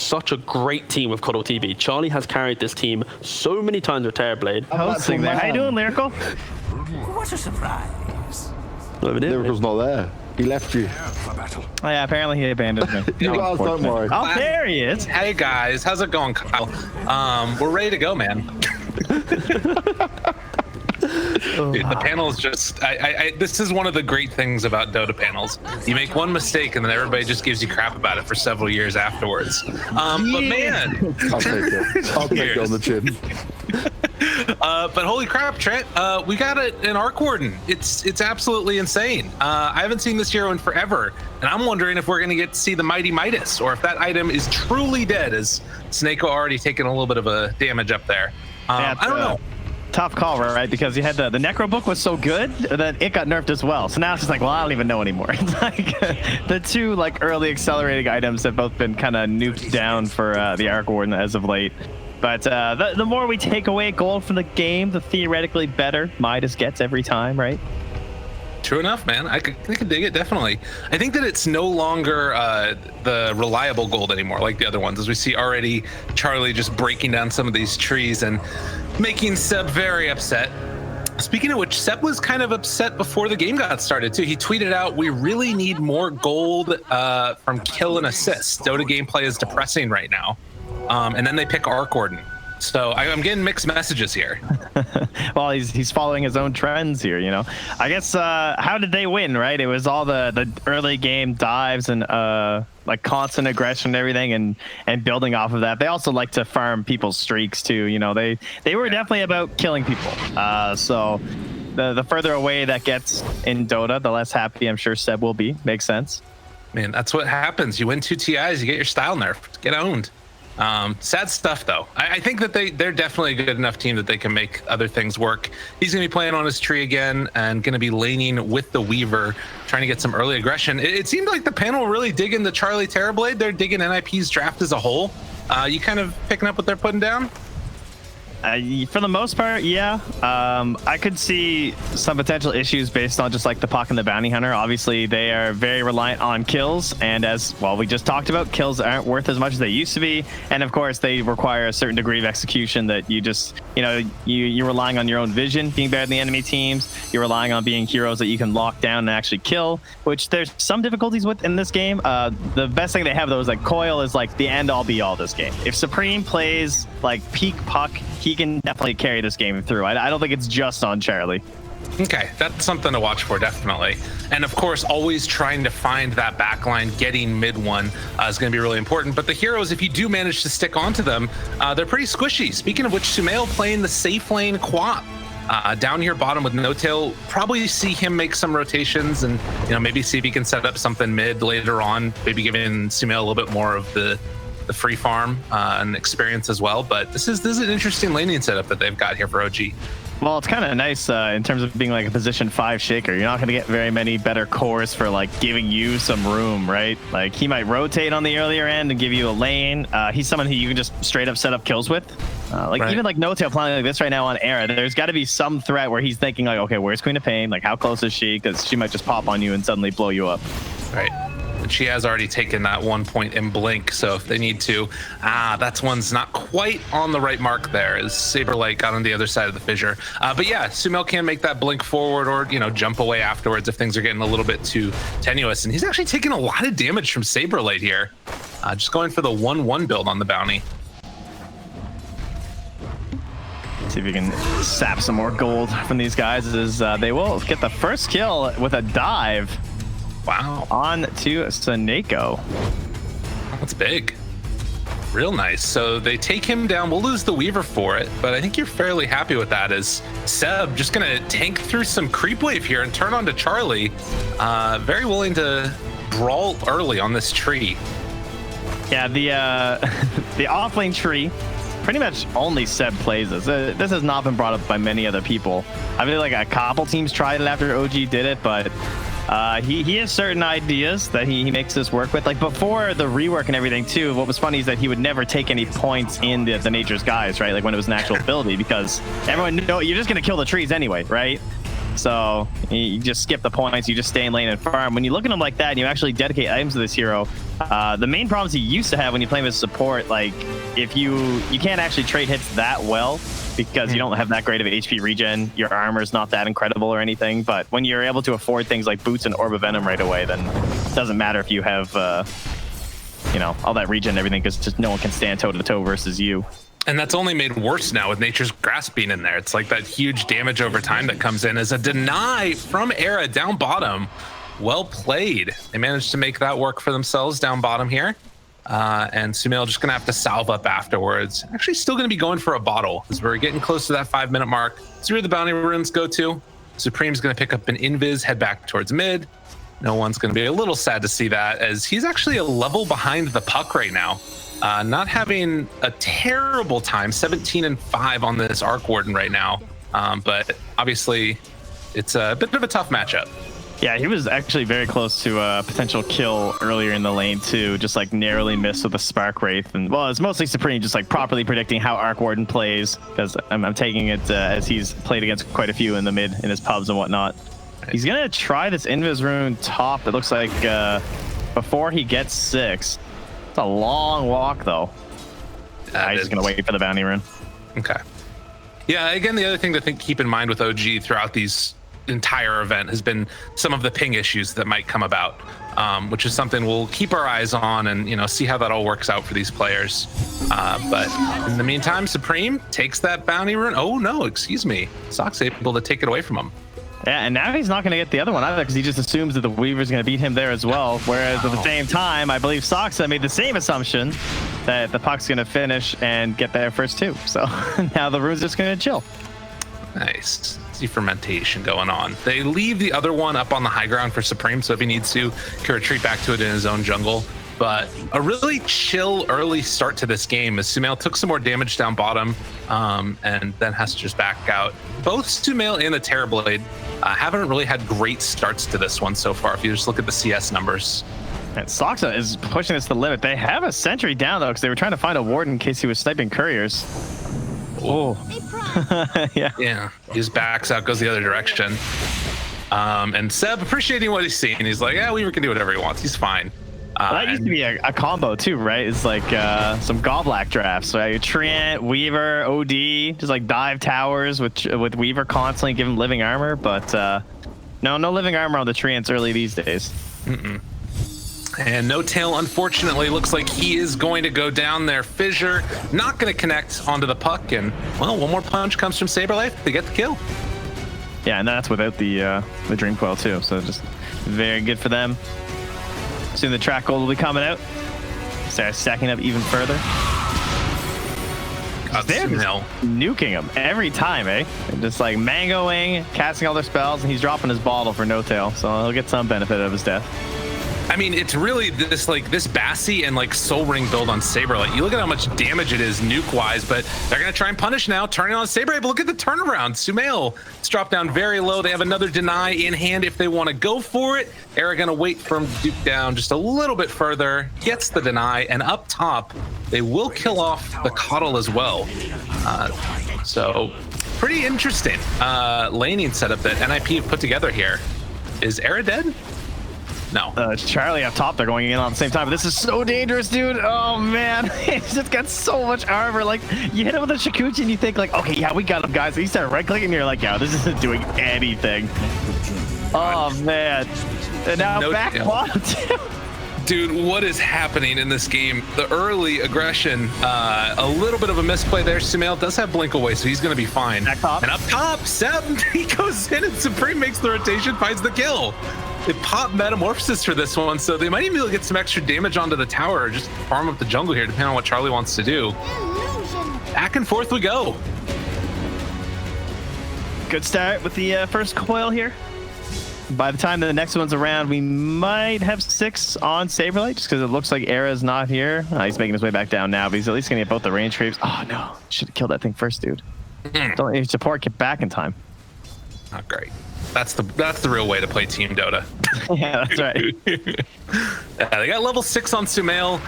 such a great team with Cuddle TV. Charlie has carried this team so many times with Terrorblade. Hosting there. How you doing, Lyrical? What a surprise. Lyrical's not there. He left you. Oh yeah, apparently he abandoned me. You guys don't worry. Oh, there he is. Hey guys, how's it going, Kyle? We're ready to go, man. Dude, the panel is just this is one of the great things about Dota panels. You make one mistake and then everybody just gives you crap about it for several years afterwards. But man, I'll take it. I'll take it on the chin. but holy crap, Trent, we got an Arc Warden. It's absolutely insane. I haven't seen this hero in forever, and I'm wondering if we're gonna get to see the Mighty Midas, or if that item is truly dead, as Snako already taken a little bit of a damage up there. I don't know. Tough call, right? Because you had the Necro book was so good that it got nerfed as well. So now it's just like, well, I don't even know anymore. It's like the two like early accelerating items have both been kind of nuked down for the Arc Warden as of late. But the more we take away gold from the game, the theoretically better Midas gets every time, right? True enough, man. I could dig it, definitely. I think that it's no longer the reliable gold anymore like the other ones, as we see already Charlie just breaking down some of these trees and making Seb very upset. Speaking of which, Seb was kind of upset before the game got started too. He tweeted out, "We really need more gold from kill and assist. Dota gameplay is depressing right now." And then they pick Arc Warden. So I'm getting mixed messages here. Well, he's following his own trends here, you know. I guess how did they win, right? It was all the early game dives and like constant aggression and everything, and building off of that. They also like to farm people's streaks too, you know. They were definitely about killing people. So the further away that gets in Dota, the less happy I'm sure Seb will be. Makes sense. Man, that's what happens. You win 2 TIs, you get your style nerfed. Get owned. Sad stuff, though. I think that they're definitely a good enough team that they can make other things work. He's going to be playing on his tree again and going to be laning with the Weaver, trying to get some early aggression. It seemed like the panel really digging the Charlie Terrorblade. They're digging NiP's draft as a whole. You kind of picking up what they're putting down? For the most part, yeah. I could see some potential issues based on just like the Puck and the Bounty Hunter. Obviously, they are very reliant on kills, and as well, we just talked about, kills aren't worth as much as they used to be, and of course, they require a certain degree of execution that you just, you know, you're relying on your own vision, being better than the enemy teams. You're relying on being heroes that you can lock down and actually kill, which there's some difficulties with in this game. The best thing they have though is like Coil is like the end all be all this game. If Supreme plays like peak Puck, he can definitely carry this game through. I don't think it's just on Charlie. Okay, that's something to watch for, definitely. And of course, always trying to find that backline, getting mid one is going to be really important. But the heroes, if you do manage to stick onto them, they're pretty squishy. Speaking of which, Sumail playing the safe lane Quap. Down here bottom with No Tail, probably see him make some rotations and, you know, maybe see if he can set up something mid later on, maybe giving Sumail a little bit more of the free farm and experience as well. But this is an interesting laning setup that they've got here for OG. Well, it's kind of nice in terms of being like a position 5 shaker. You're not going to get very many better cores for like giving you some room, right? Like he might rotate on the earlier end and give you a lane. He's someone who you can just straight up set up kills with. Right. Even like No Tail playing like this right now on Era, there's got to be some threat where he's thinking like, okay, where's Queen of Pain? Like how close is she? Because she might just pop on you and suddenly blow you up. Right. But she has already taken that 1 point in blink, so if they need to, that's one's not quite on the right mark there, as Saberlight got on the other side of the fissure. But yeah, Sumail can make that blink forward or, you know, jump away afterwards if things are getting a little bit too tenuous. And he's actually taking a lot of damage from Saberlight here. Just going for the 1-1 build on the bounty. See if we can sap some more gold from these guys as they will get the first kill with a dive. Wow. On to Snako. That's big. Real nice. So they take him down. We'll lose the Weaver for it, but I think you're fairly happy with that, as Seb just going to tank through some creep wave here and turn on to Charlie. Very willing to brawl early on this tree. Yeah, the offlane tree, pretty much only Seb plays this. This has not been brought up by many other people. I feel like a couple teams tried it after OG did it, but he has certain ideas that he makes this work with. Like before the rework and everything too, what was funny is that he would never take any points in the Nature's Guise, right? Like when it was an actual ability, because everyone know you're just gonna kill the trees anyway, right? So you just skip the points, you just stay in lane and farm. When you look at him like that and you actually dedicate items to this hero, the main problems you used to have when you play him as support, like if you can't actually trade hits that well because you don't have that great of HP regen, your armor's not that incredible or anything, but when you're able to afford things like boots and Orb of Venom right away, then it doesn't matter if you have you know, all that regen and everything, because just no one can stand toe-to-toe versus you. And that's only made worse now with Nature's Grasp being in there. It's like that huge damage over time that comes in as a deny from Era down bottom. Well played. They managed to make that work for themselves down bottom here. And Sumail just going to have to salve up afterwards. Actually still going to be going for a bottle as we're getting close to that 5-minute mark. So where the bounty runes go to. Supreme's going to pick up an invis, head back towards mid. No one's going to be a little sad to see that, as he's actually a level behind the puck right now. Not having a terrible time, 17-5 on this Arc Warden right now. But obviously, it's a bit of a tough matchup. Yeah, he was actually very close to a potential kill earlier in the lane too, just like narrowly missed with the Spark Wraith. And well, it's mostly Supreme just like properly predicting how Arc Warden plays, because I'm taking it as he's played against quite a few in the mid in his pubs and whatnot. He's gonna try this Invis rune top. It looks like before he gets 6. It's a long walk though. He's just gonna wait for the bounty rune. Okay. Yeah. Again, the other thing to keep in mind with OG throughout these entire event has been some of the ping issues that might come about, which is something we'll keep our eyes on and see how that all works out for these players. But in the meantime, Supreme takes that bounty rune. Oh no, excuse me. Sock's able to take it away from him. Yeah, and now he's not going to get the other one either because he just assumes that the Weaver's going to beat him there as well. Whereas at the same time, I believe Soxa made the same assumption that the puck's going to finish and get there first too. So now the rune's just going to chill. Nice. See fermentation going on. They leave the other one up on the high ground for Supreme, so if he needs to, can retreat back to it in his own jungle. But a really chill early start to this game as Sumail took some more damage down bottom and then has to just back out. Both Sumail and the Terrorblade haven't really had great starts to this one so far if you just look at the CS numbers. And Soxa is pushing this to the limit. They have a sentry down though because they were trying to find a ward in case he was sniping couriers. Oh. Yeah. He just backs out, goes the other direction. And Seb appreciating what he's seeing. He's like, yeah, Weaver can do whatever he wants. He's fine. That used to be a combo too, right? It's like some Goblack drafts. So Treant, Weaver, OD, just like dive towers with Weaver constantly, give him living armor. But no living armor on the Treants early these days. And No Tail, unfortunately, looks like he is going to go down there. Fissure not going to connect onto the puck. And, well, one more punch comes from Saberlife to get the kill. Yeah, and that's without the Dream Coil too. So just very good for them. Soon the track gold will be coming out. Start stacking up even further. They're just nuking him every time, eh? Just like mangoing, casting all their spells, and he's dropping his bottle for No Tail, so he'll get some benefit of his death. I mean, it's really this Bassi and like Soul Ring build on Saber. Like, you look at how much damage it is nuke-wise, but they're gonna try and punish now, turning on Saber. But look at the turnaround. Sumail, it's dropped down very low. They have another deny in hand if they want to go for it. Era gonna wait for him to duke down just a little bit further, gets the deny, and up top, they will kill off the Coddle as well. So pretty interesting laning setup that NiP have put together here. Is Era dead? No. Charlie up top, they're going in on the same time. But this is so dangerous, dude. Oh, man. He's just got so much armor. Like, you hit him with a Shikuchi and you think, like, okay, yeah, we got him, guys. You start right-clicking and you're like, yeah, this isn't doing anything. Oh, man. And now back bottom, too. Dude, what is happening in this game? The early aggression, a little bit of a misplay there. Sumail does have blink away, so he's going to be fine. Back top. And up top, Seb, he goes in and Supreme makes the rotation, finds the kill. They pop Metamorphosis for this one, so they might even be able to get some extra damage onto the tower or just farm up the jungle here, depending on what Charlie wants to do. Back and forth we go. Good start with the first coil here. By the time the next one's around, we might have 6 on Saberlight, just because it looks like Era's not here. He's making his way back down now, but he's at least going to get both the range creeps. Oh, no. Should have killed that thing first, dude. Don't need support, get back in time. Not great. That's the real way to play Team Dota. Yeah, that's right. Yeah, they got level 6 on Sumail.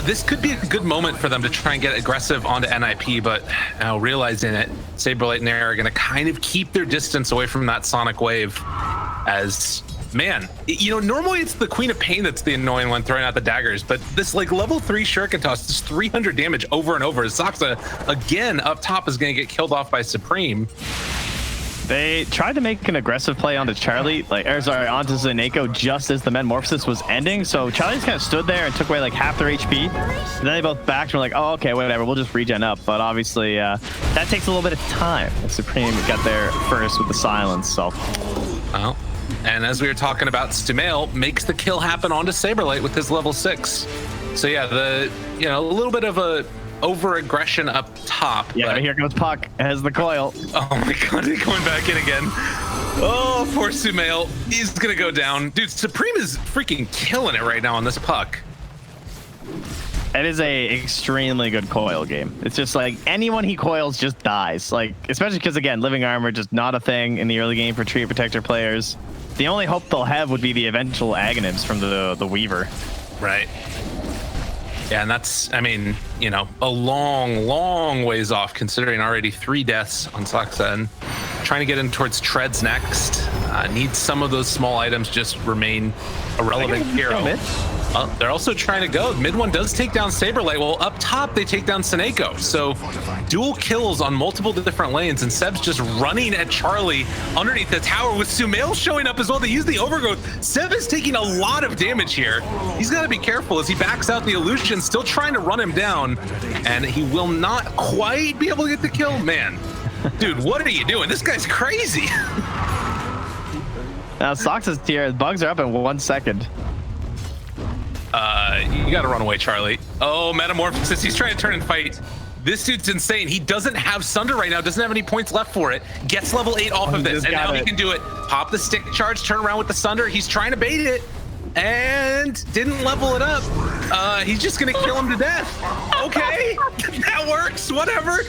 This could be a good moment for them to try and get aggressive onto NiP, but now realizing it, Saberlight and Air are going to kind of keep their distance away from that Sonic Wave. As, man, you know, normally it's the Queen of Pain that's the annoying one throwing out the daggers, but this like level 3 Shuriken toss, this 300 damage over and over. Soxa, again, up top is going to get killed off by Supreme. They tried to make an aggressive play onto Charlie, onto Zaneko just as the metamorphosis was ending. So Charlie just kind of stood there and took away like half their HP. And then they both backed and were like, oh, okay, whatever, we'll just regen up. But obviously, that takes a little bit of time. And Supreme got there first with the silence, so. Oh, and as we were talking about, Sumail makes the kill happen onto Saberlight with his level 6. So yeah, a little bit of a over-aggression up top. Yeah, but here goes Puck as the coil. Oh my god, he's going back in again. Oh, poor Sumail. He's gonna go down. Dude, Supreme is freaking killing it right now on this Puck. It is a extremely good coil game. It's just like anyone he coils just dies. Like, especially because, again, living armor just not a thing in the early game for Tree Protector players. The only hope they'll have would be the eventual Aghanims from the Weaver. Right. Yeah, and that's, I mean, you know, a long, long ways off considering already 3 deaths on Soxa and trying to get in towards Treads next. Needs some of those small items just remain a relevant hero. They're also trying to go. Mid one does take down Saberlight. Well, up top, they take down Saneko. So dual kills on multiple different lanes, and Seb's just running at Charlie underneath the tower with Sumail showing up as well. They use the overgrowth. Seb is taking a lot of damage here. He's got to be careful as he backs out the illusion, still trying to run him down, and he will not quite be able to get the kill. Man, dude, what are you doing? This guy's crazy. Now, Soxa's tier, bugs are up in 1 second. You gotta run away, Charlie. Oh, Metamorphosis, he's trying to turn and fight. This dude's insane. He doesn't have Sunder right now, doesn't have any points left for it. Gets level 8 off of this, and now he can do it. Pop the stick charge, turn around with the Sunder. He's trying to bait it, and didn't level it up. He's just gonna kill him to death. Okay, that works, whatever.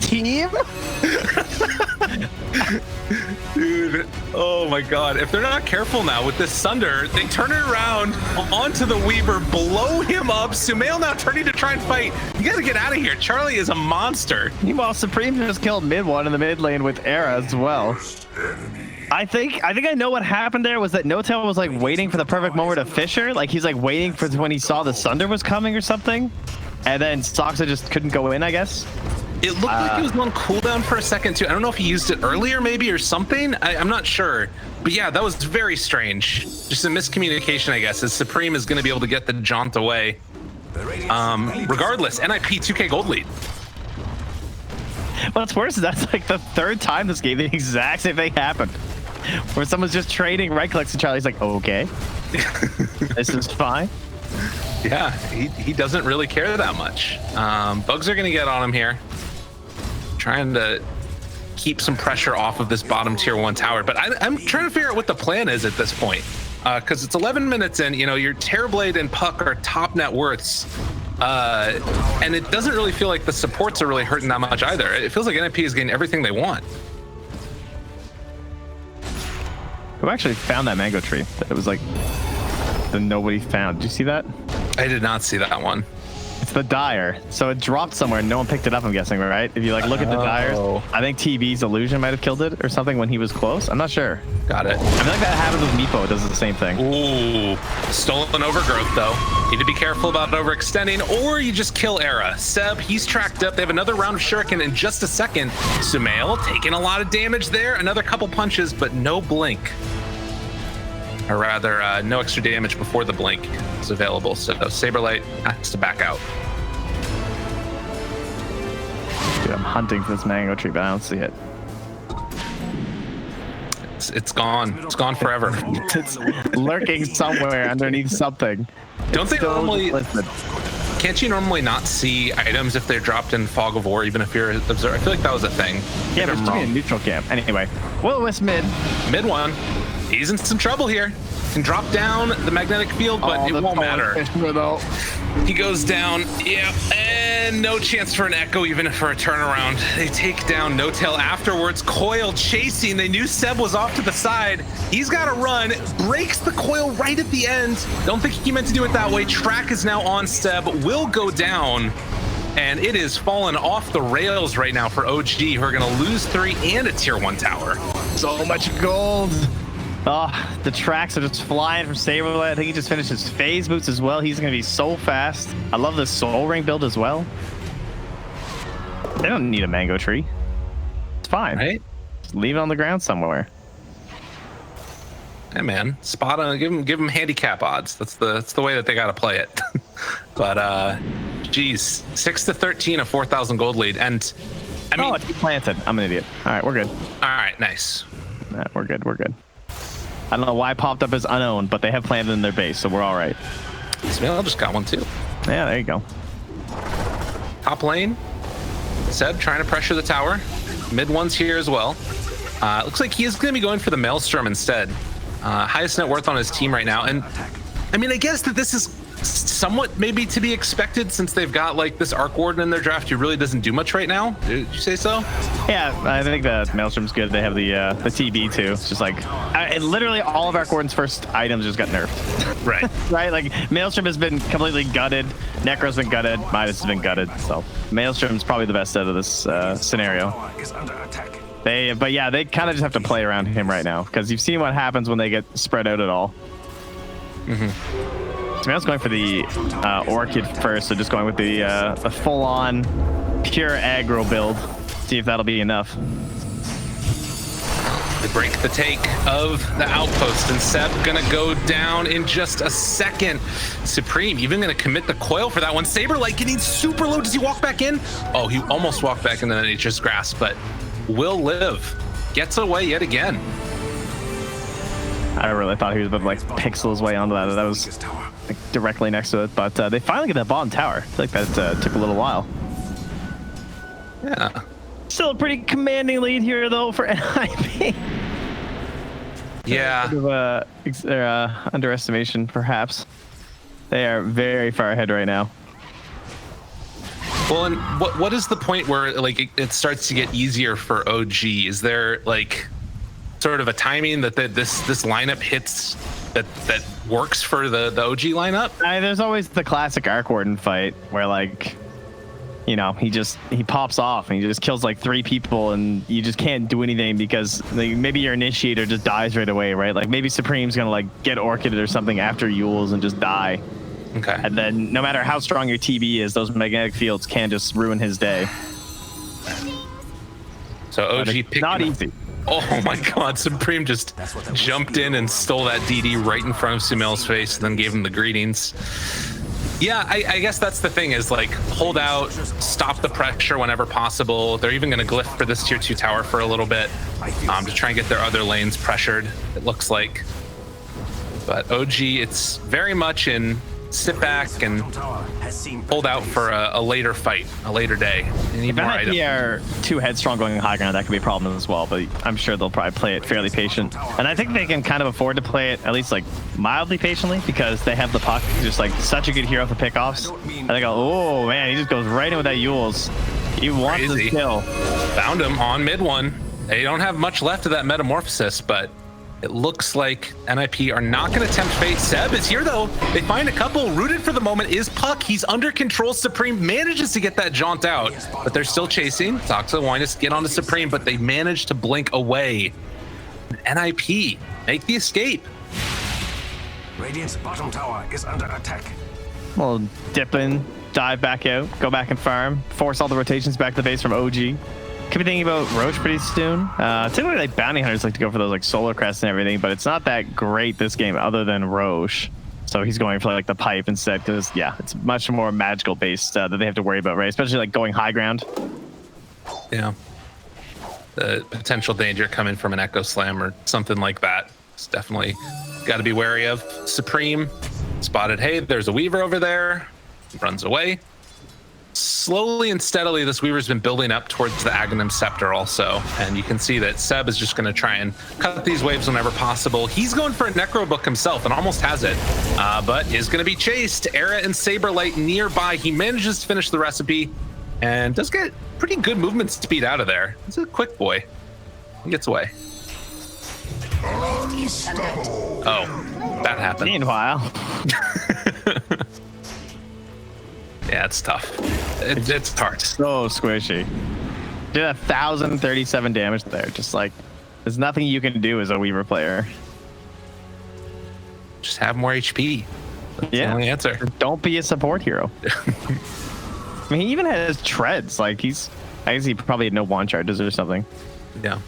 Team? Dude, oh my god. If they're not careful now with this Sunder, they turn it around onto the Weaver, blow him up. Sumail now turning to try and fight. You gotta get out of here. Charlie is a monster. Meanwhile, Supreme just killed mid one in the mid lane with Era as well. I think I know what happened there was that NoTail was like waiting for the perfect moment of Fisher. Like he's like waiting for when he saw the Sunder was coming or something. And then Soxa just couldn't go in, I guess. It looked like it was on cooldown for a second too. I don't know if he used it earlier maybe or something. I'm not sure. But yeah, that was very strange. Just a miscommunication, I guess, as Supreme is going to be able to get the jaunt away. Regardless, NiP 2K gold lead. What's worse is that's like the 3rd time this game the exact same thing happened. Where someone's just trading right clicks and Charlie's like, okay, this is fine. Yeah, he doesn't really care that much. Bugs are going to get on him here. Trying to keep some pressure off of this bottom tier 1 tower. But I'm trying to figure out what the plan is at this point. Because it's 11 minutes in, you know, your Terrorblade and Puck are top net worths. And it doesn't really feel like the supports are really hurting that much either. It feels like NiP is getting everything they want. Who actually found that mango tree? That it was like the nobody found. Did you see that? I did not see that one. It's the Dire. So it dropped somewhere and no one picked it up, I'm guessing, right? If you like look at the Dires, I think TB's illusion might have killed it or something when he was close. I'm not sure. Got it. I feel like that happens with Meepo. It does the same thing. Ooh, stolen overgrowth though. Need to be careful about overextending or you just kill Era. Seb, he's tracked up. They have another round of Shuriken in just a second. Sumail taking a lot of damage there. Another couple punches, but no blink. Or rather, no extra damage before the blink is available. So Saberlight has to back out. Dude, I'm hunting for this mango tree, but I don't see it. It's gone. It's gone forever. It's lurking somewhere underneath something. Don't they normally... Can't you normally not see items if they're dropped in Fog of War, even if you're observer? I feel like that was a thing. Yeah, there's a neutral camp. Anyway, Will-O-Wisp mid. Mid one. He's in some trouble here. Can drop down the magnetic field, but it won't matter. He goes down. Yeah, and And no chance for an echo, even for a turnaround. They take down No Tail afterwards. Coil chasing. They knew Seb was off to the side. He's got to run. Breaks the coil right at the end. Don't think he meant to do it that way. Track is now on Seb. Will go down. And it is fallen off the rails right now for OG, who are going to lose 3 and a tier 1 tower. So much gold. Oh, the tracks are just flying from Saberlight. I think he just finished his phase boots as well. He's going to be so fast. I love the soul ring build as well. They don't need a mango tree. It's fine. Right? Just leave it on the ground somewhere. Hey man, spot on. Give them handicap odds. That's the way that they got to play it. But geez, 6-13, a 4,000 gold lead, and I mean, it's planted. I'm an idiot. All right, we're good. All right, nice. We're good. We're good. I don't know why it popped up as unowned, but they have planted in their base, so we're all right. Smell just got one too. Yeah, there you go. Top lane, Seb trying to pressure the tower. Mid one's here as well. Looks like he is going to be going for the Maelstrom instead. Highest net worth on his team right now, and I mean, I guess that this is somewhat maybe to be expected since they've got like this Arc Warden in their draft who really doesn't do much right now. Did you say so? Yeah, I think the Maelstrom's good. They have the TB too. It's just like literally all of Arc Warden's first items just got nerfed. Right. Right. Like Maelstrom has been completely gutted. Necro's been gutted. Midas has been gutted. So Maelstrom's probably the best out of this scenario. But yeah, they kind of just have to play around him right now because you've seen what happens when they get spread out at all. Mm-hmm. Smel's going for the Orchid first, so just going with the full-on pure aggro build. See if that'll be enough. They break the take of the outpost, and Seb gonna go down in just a second. Supreme even gonna commit the coil for that one. Saberlight getting super low. Does he walk back in? Oh, he almost walked back into Nature's Grasp, but will live. Gets away yet again. I really thought he was about to like pixel his way onto that. That was like, directly next to it, but they finally get that bottom tower. I feel like that took a little while. Yeah. Still a pretty commanding lead here, though, for NiP. Yeah. Bit of underestimation, perhaps. They are very far ahead right now. Well, and what is the point where like it starts to get easier for OG? Is there like sort of a timing that this lineup hits that works for the OG lineup? There's always the classic Arc Warden fight where like, you know, he pops off and he just kills like 3 people and you just can't do anything because like, maybe your initiator just dies right away, right? Like maybe Supreme's gonna like get Orchided or something after Yules and just die. Okay. And then no matter how strong your TB is, those magnetic fields can just ruin his day. So OG picked not easy. Oh my God, Supreme just jumped in and stole that DD right in front of Sumail's face and then gave him the greetings. Yeah, I guess that's the thing is like hold out, stop the pressure whenever possible. They're even going to glyph for this tier 2 tower for a little bit to try and get their other lanes pressured, it looks like. But OG, it's very much in sit back and hold out for a later fight, a later day. They need more items. If NiP are too headstrong going high ground, that could be a problem as well, but I'm sure they'll probably play it fairly patient. And I think they can kind of afford to play it at least like mildly patiently because they have the puck, just like such a good hero for pickoffs. And they go, oh man, he just goes right in with that Yules. He wants the kill. Found him on mid one. They don't have much left of that metamorphosis, but it looks like NiP are not going to tempt fate. Seb is here, though. They find a couple. Rooted for the moment is Puck. He's under control. Supreme manages to get that jaunt out, but they're still chasing. Toxa wanting to get onto Supreme, but they manage to blink away. NiP make the escape. Radiant's bottom tower is under attack. We'll dip in, dive back out, go back and farm, force all the rotations back to the base from OG. Could be thinking about Roche pretty soon. Typically, like bounty hunters like to go for those like solar crests and everything, but it's not that great this game other than Roche. So he's going for like the pipe instead because yeah, it's much more magical based that they have to worry about, right? Especially like going high ground. Yeah. The potential danger coming from an Echo Slam or something like that. It's definitely got to be wary of. Supreme spotted, hey, there's a Weaver over there. Runs away. slowly and steadily, this Weaver's been building up towards the Aghanim Scepter also. And you can see that Seb is just going to try and cut these waves whenever possible. He's going for a Necro Book himself and almost has it, but is going to be chased. Era and Saberlight nearby. He manages to finish the recipe and does get pretty good movement speed out of there. He's a quick boy. He gets away. Oh, that happened. Meanwhile. Yeah, it's tough. It's hard. So squishy. Did 1,037 damage there. Just like, there's nothing you can do as a Weaver player. Just have more HP. That's the only answer. Don't be a support hero. I mean, he even has treads. Like, I guess he probably had no wand charges or something. Yeah.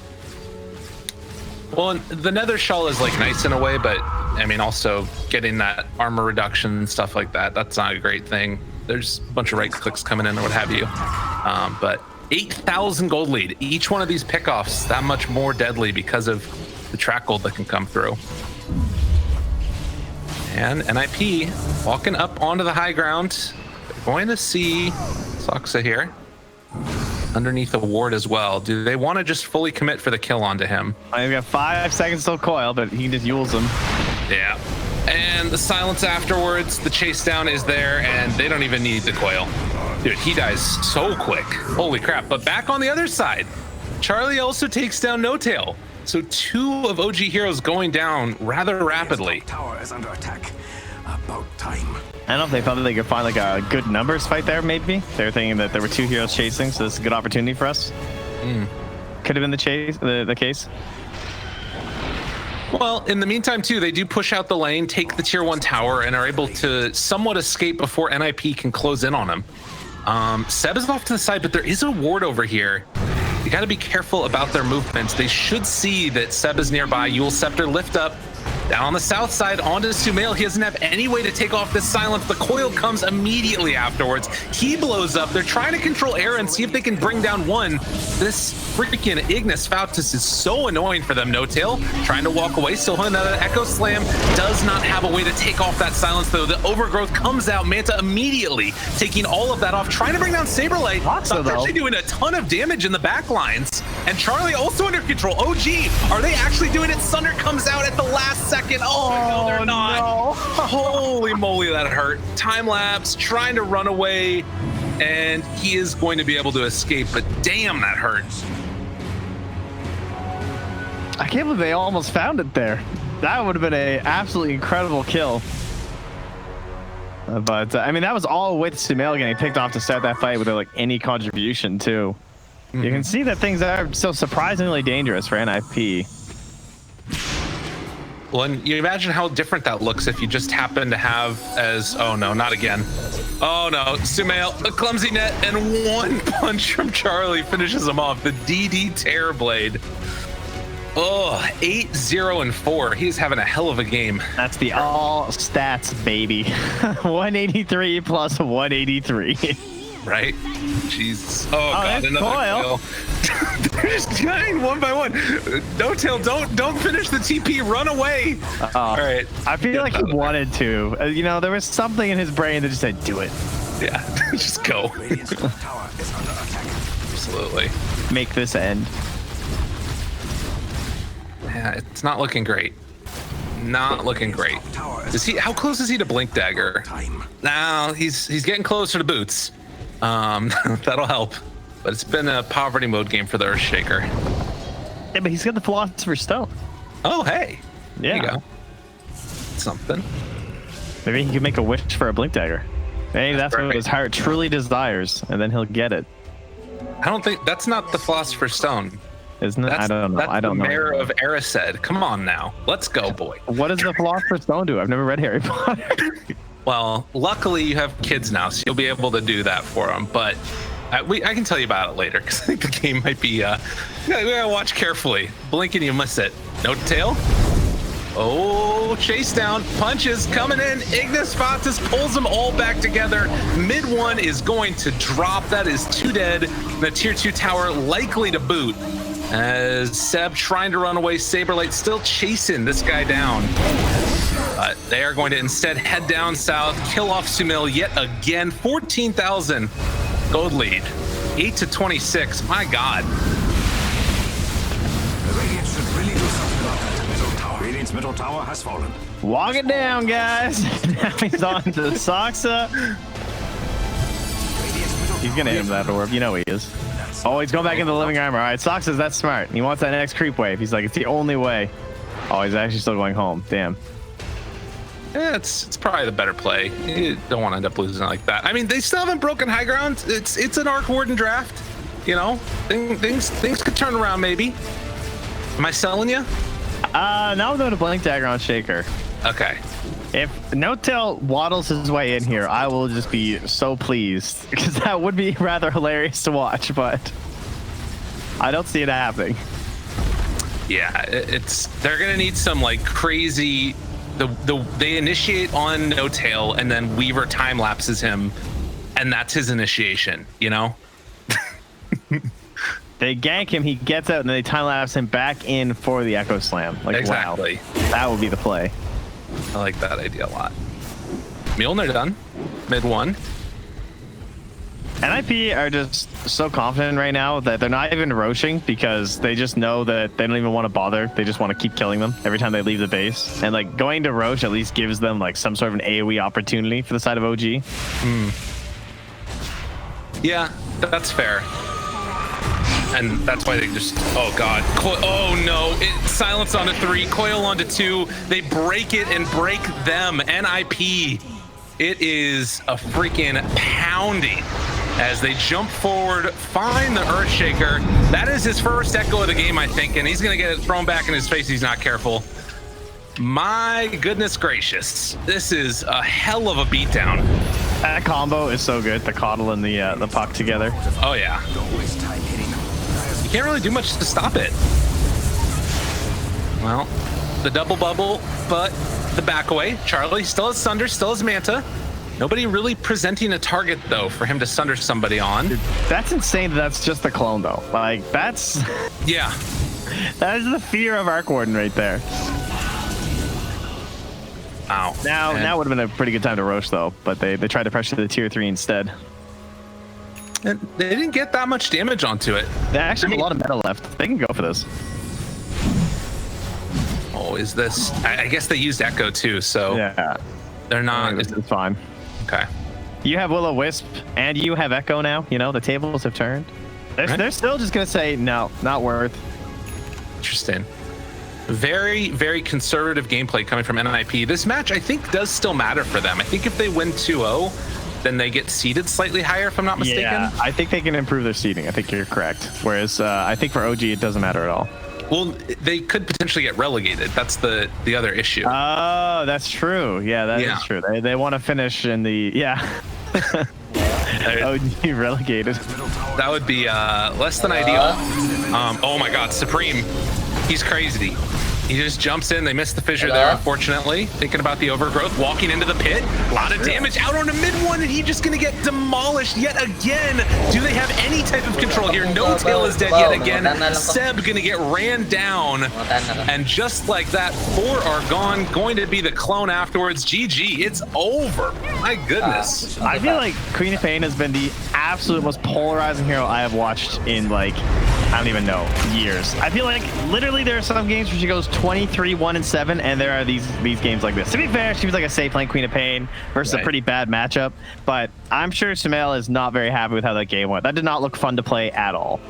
Well, and the Nether Shell is like nice in a way, but I mean, also getting that armor reduction and stuff like that, that's not a great thing. There's a bunch of right clicks coming in or what have you. But 8,000 gold lead. Each one of these pickoffs that much more deadly because of the track gold that can come through. And NiP walking up onto the high ground. They're going to see Soxa here underneath a ward as well. Do they want to just fully commit for the kill onto him? I've got 5 seconds till coil, but he can just yules them. Yeah. And the silence afterwards, the chase down is there, and they don't even need the coil. Dude, he dies so quick. Holy crap. But back on the other side, Charlie also takes down No Tail. So 2 of OG heroes going down rather rapidly. Tower is under attack. About time. I don't know if they thought that they could find like a good numbers fight there, maybe. They were thinking that there were 2 heroes chasing, so this is a good opportunity for us. Could have been the case. Well, in the meantime, too, they do push out the lane, take the tier 1 tower, and are able to somewhat escape before NiP can close in on him. Seb is off to the side, but there is a ward over here. You got to be careful about their movements. They should see that Seb is nearby. Yule Scepter lift up. Down on the south side, onto Sumail. He doesn't have any way to take off this silence. The coil comes immediately afterwards. He blows up. They're trying to control air and see if they can bring down one. This freaking Ignis Fautus is so annoying for them. No Tail trying to walk away. Still holding another Echo Slam. Does not have a way to take off that silence, though. The Overgrowth comes out. Manta immediately taking all of that off. Trying to bring down Saberlight. They're actually doing a ton of damage in the back lines. And Charlie also under control. OG, are they actually doing it? Sunder comes out at the last second. Oh, no, they're not. No. Holy moly, that hurt. Time lapse, trying to run away, and he is going to be able to escape, but damn, that hurts. I can't believe they almost found it there. That would have been an absolutely incredible kill. But I mean, that was all with Sumail getting picked off to start that fight without like any contribution too. You can see that things are still surprisingly dangerous for NiP. Well, and you imagine how different that looks if you just happen to have as, oh no, not again. Oh no, Sumail, a clumsy net, and one punch from Charlie finishes him off. The DD Terrorblade. Oh, 8-0-4. He's having a hell of a game. That's the all stats, baby. 183 plus 183. Right? Jesus. Oh god, another coil. They're just dying one by one. No Tail, don't finish the TP. Run away. All right. I feel like he wanted to. You know, there was something in his brain that just said, "Do it." Yeah, just go. Radiant's tower is under attack. Absolutely. Make this end. Yeah, it's not looking great. Not looking great. Is he? How close is he to Blink Dagger? Now he's getting closer to Boots. That'll help. But it's been a poverty mode game for the Earthshaker. Yeah, but he's got the Philosopher's Stone. Oh, hey. Yeah. There you go. Something. Maybe he could make a wish for a Blink Dagger. Maybe that's what his heart truly desires, and then he'll get it. I don't think that's not the Philosopher's Stone. Isn't it? I don't know. I don't know. That's the Mayor of Erised. Come on now. Let's go, boy. What does the Philosopher's Stone do? I've never read Harry Potter. Well, luckily you have kids now, so you'll be able to do that for them. But I can tell you about it later, because I think the game might be, we gotta watch carefully. Blink and you miss it. No Tail. Oh, chase down, punches coming in. Ignis Fautus pulls them all back together. Mid one is going to drop. That is 2 dead. The tier 2 tower likely to boot. As Seb trying to run away, Saberlight still chasing this guy down. But they are going to instead head down south, kill off Sumail yet again. 14,000 Gold lead. 8-26. My God. The Radiant should really do something about that middle tower. Radiant's middle tower has fallen. Walk it down, guys. Now he's on to Soxa. He's gonna hit him with that orb. You know he is. Oh, he's going back into the living armor. All right, Sox says that's smart. He wants that next creep wave. He's like, it's the only way. Oh, he's actually still going home. Damn. Yeah, it's probably the better play. You don't want to end up losing like that. I mean, they still haven't broken high ground. It's an Arc Warden draft. You know, things could turn around maybe. Am I selling you? Now we're going to Blink Dagger on Shaker. Okay. If No-Tail waddles his way in here, I will just be so pleased, because that would be rather hilarious to watch, but I don't see it happening. Yeah, they're gonna need some like crazy. They initiate on No-Tail and then Weaver time lapses him, and that's his initiation. You know. They gank him, he gets out, and then they time lapse him back in for the Echo Slam. Like, exactly. Wow, that would be the play. I like that idea a lot. Mjolnir done. Mid one. NiP are just so confident right now that they're not even roaching because they just know that they don't even want to bother. They just want to keep killing them every time they leave the base. And like going to roach at least gives them like some sort of an AoE opportunity for the side of OG. Yeah, that's fair. And that's why they just, oh God. Oh no, silence onto 3, coil onto 2. They break it and break them. NiP, it is a freaking pounding as they jump forward, find the Earthshaker. That is his first echo of the game, I think, and he's gonna get it thrown back in his face if he's not careful. My goodness gracious, this is a hell of a beatdown. That combo is so good, the Coddle and the puck together. Oh yeah. You can't really do much to stop it. Well, the double bubble, but the back away. Charlie still has Sunder, still has Manta. Nobody really presenting a target, though, for him to Sunder somebody on. Dude, that's insane that that's just the clone, though. Like, that's... Yeah. That is the fear of Arc Warden right there. Wow. Now would have been a pretty good time to roast, though, but they tried to pressure the tier 3 instead. And they didn't get that much damage onto it. They actually have a lot of meta left. They can go for this. Oh, is this... I guess they used Echo, too, so... Yeah. They're not... It's fine. Okay. You have Will-O-Wisp, and you have Echo now. You know, the tables have turned. They're still just going to say, no, not worth. Interesting. Very, very conservative gameplay coming from NiP. This match, I think, does still matter for them. I think if they win 2-0, then they get seeded slightly higher, if I'm not mistaken. Yeah, I think they can improve their seeding. I think you're correct. Whereas I think for OG, it doesn't matter at all. Well, they could potentially get relegated. That's the other issue. Oh, that's true. Yeah, that is true. They want to finish in the... Yeah. OG relegated. That would be less than ideal. Oh my God, Supreme. He's crazy. He just jumps in. They missed the fissure there, unfortunately. Thinking about the overgrowth, walking into the pit. A lot of damage out on a mid one, and he's just going to get demolished yet again. Do they have any type of control here? No-Tail is dead yet again. Seb going to get ran down. And just like that, 4 are gone. Going to be the clone afterwards. GG, it's over. My goodness. I feel like Queen of Pain has been the absolute most polarizing hero I have watched in, like, I don't even know, years. I feel like literally there are some games where she goes 23-1-7, and there are these games like this. To be fair, she was like a safe playing Queen of Pain versus a pretty bad matchup, but I'm sure Sumail is not very happy with how that game went. That did not look fun to play at all.